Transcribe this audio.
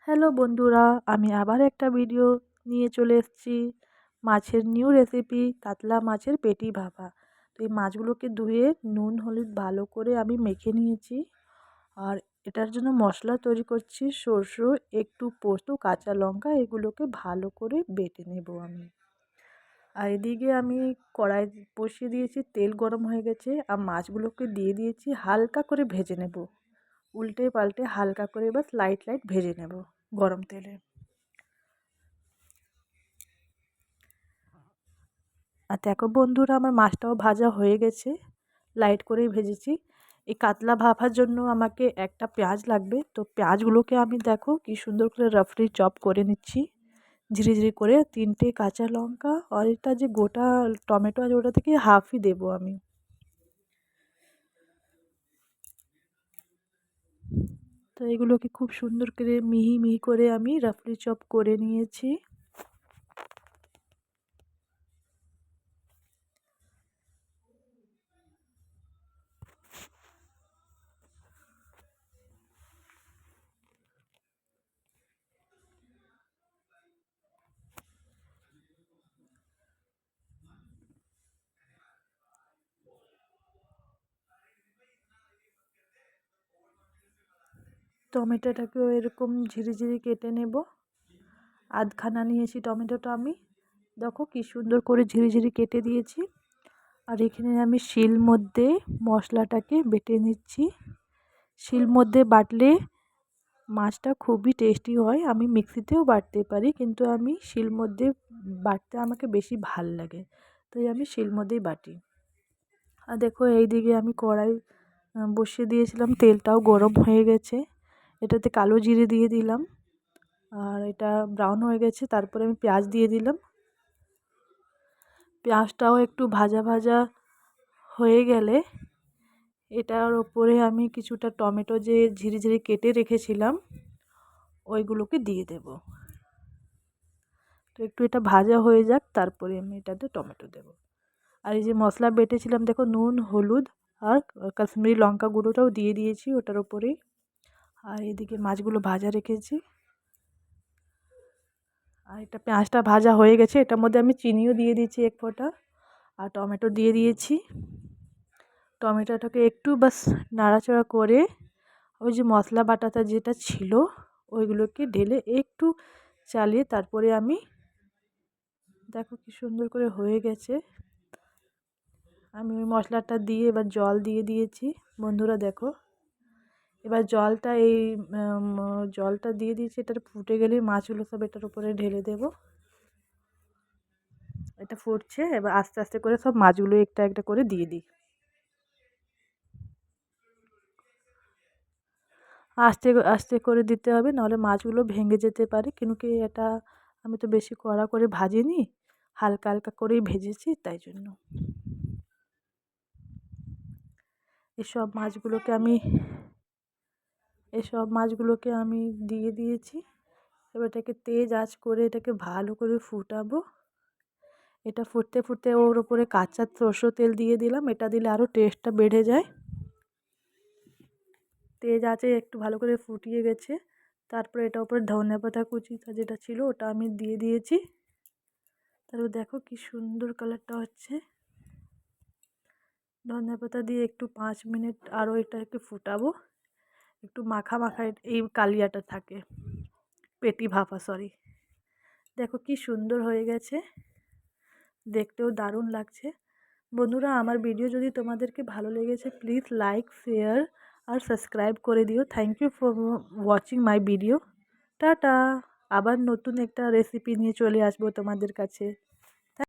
Hello বন্ধুরা, আমি আবার একটা ভিডিও নিয়ে চলে এসেছি। মাছের নিউ রেসিপি, কাতলা মাছের পেটি ভাপা। তো এই মাছগুলোকে ধুয়ে নুন হলুদ ভালো করে আমি মেখে নিয়েছি। আর এটার জন্য মশলা তৈরি করছি। সরষে, একটু পোস্ত, কাঁচা লঙ্কা, এগুলোকে ভালো করে বেটে নেব আমি। আর এদিকে আমি কড়াই বসিয়ে দিয়েছি, তেল গরম হয়ে গেছে আর মাছগুলোকে দিয়ে দিয়েছি, হালকা করে ভেজে নেব। উল্টে পাল্টে হালকা করে বাস লাইট লাইট ভেজে নেব গরম তেলে। আর দেখো বন্ধুরা, আমার মাছটাও ভাজা হয়ে গেছে, লাইট করেই ভেজেছি। এই কাতলা ভাপার জন্য আমাকে একটা পেঁয়াজ লাগবে। তো পেঁয়াজগুলোকে আমি দেখো কি সুন্দর করে রাফলি চপ করে নিচ্ছি, ঝিরিঝিরি করে। 3টে কাঁচা লঙ্কা আর এটা যে গোটা টমেটো আছে ওটা থেকে হাফই দেবো আমি। তো এগুলোকে খুব সুন্দর করে মিহি মিহি করে আমি রাফলি চপ করে নিয়েছি। টমেটোটাকেও এরকম ঝিরিঝিরি কেটে নেব। আধখানা নিয়েছি টমেটোটা আমি, দেখো কি সুন্দর করে ঝিরিঝিরি কেটে দিয়েছি। আর এখানে আমি শিল মধ্যে মশলাটাকে বেটে নিচ্ছি। শিল মধ্যে বাটলে মাছটা খুবই টেস্টি হয়। আমি মিক্সিতেও বাটতে পারি, কিন্তু আমি শিল মধ্যে বাটতে আমাকে বেশি ভাল লাগে, তাই আমি শিল মধ্যেই বাটি। আর দেখো এইদিকে আমি কড়াই বসিয়ে দিয়েছিলাম, তেলটাও গরম হয়ে গেছে। এটাতে কালো জিরে দিয়ে দিলাম, আর এটা ব্রাউন হয়ে গেছে। তারপরে আমি পেঁয়াজ দিয়ে দিলাম। পেঁয়াজটাও একটু ভাজা ভাজা হয়ে গেলে এটার ওপরে আমি কিছুটা টমেটো যে ঝিরিঝিরি কেটে রেখেছিলাম ওইগুলোকে দিয়ে দেব। তো একটু এটা ভাজা হয়ে যাক, তারপরে আমি এটাতে টমেটো দেব। আর এই যে মশলা বেটেছিলাম, দেখো নুন হলুদ আর কাশ্মীরি লঙ্কা গুঁড়োটাও দিয়ে দিয়েছি ওটার ওপরেই। আর এদিকে মাছগুলো ভাজা রেখেছি। আর এটা পেঁয়াজটা ভাজা হয়ে গেছে, এটার মধ্যে আমি চিনিও দিয়ে দিয়েছি 1 ফোঁটা, আর টমেটো দিয়ে দিয়েছি। টমেটোটাকে একটু বাস নাড়াচাড়া করে ওই যে মশলা বাটাটা যেটা ছিল ওইগুলোকে ঢেলে একটু চালিয়ে তারপরে আমি, দেখো কি সুন্দর করে হয়ে গেছে। আমি ওই মশলাটা দিয়ে এবার জল দিয়ে দিয়েছি বন্ধুরা, দেখো। এবার জলটা জলটা দিয়ে দিয়েছি, এটা ফুটে গেলেই মাছগুলো সব এটার উপরে ঢেলে দেব। এটা ফুটছে, এবার আস্তে আস্তে করে সব মাছগুলো একটা একটা করে দিয়ে দিই। আস্তে আস্তে করে দিতে হবে, নাহলে মাছগুলো ভেঙে যেতে পারে। কিন্তু কি এটা আমি তো বেশি কড়া করে ভাজিনি, হালকা হালকা করেই ভেজেছি, তাই জন্য। এসব মাছগুলোকে আমি দিয়ে দিয়েছি। এবার এটাকে তেজ আঁচ করে এটাকে ভালো করে ফুটাবো। এটা ফুটতে ফুটতে ওর উপরে কাঁচা সরষের তেল দিয়ে দিলাম, এটা দিলে আরও টেস্টটা বেড়ে যায়। তেজ আঁচে একটু ভালো করে ফুটিয়ে গেছে। তারপরে এটা উপরে ধনেপাতা কুচিটা যেটা ছিল ওটা আমি দিয়ে দিয়েছি। তারপর দেখো কি সুন্দর কালারটা হচ্ছে। ধনেপাতা দিয়ে একটু 5 মিনিট আরও এটাকে ফুটাবো, একটু মাখা মাখা এই কালিয়াটা থাকে, পেটি ভাপা সরি। দেখো কি সুন্দর হয়ে গেছে, দেখতেও দারুণ লাগছে। বন্ধুরা, আমার ভিডিও যদি তোমাদেরকে ভালো লেগেছে প্লিজ লাইক শেয়ার আর সাবস্ক্রাইব করে দিও। Thank you for watching my video. টাটা। আবার নতুন একটা রেসিপি নিয়ে চলে আসবো তোমাদের কাছে।